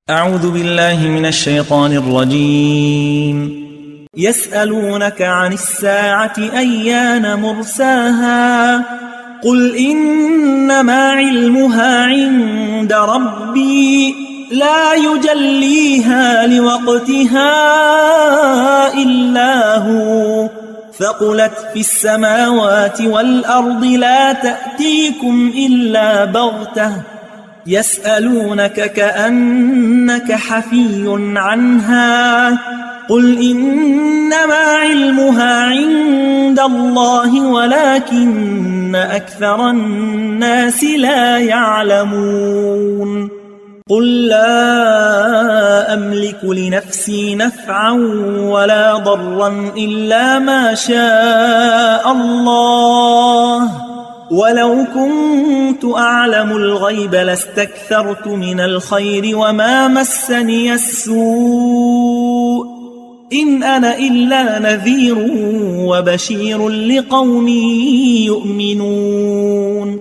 أعوذ بالله من الشيطان الرجيم. يسألونك عن الساعة أيان مرساها قل إنما علمها عند ربي لا يجليها لوقتها إلا هو ثقلت في السماوات والأرض لا تأتيكم إلا بغتة يسألونك كأنك حفي عنها قل إنما علمها عند الله ولكن أكثر الناس لا يعلمون قل لا أملك لنفسي نفعا ولا ضرا إلا ما شاء الله ولو كنت أعلم الغيب لاستكثرت من الخير وما مسني السوء إن أنا إلا نذير وبشير لقوم يؤمنون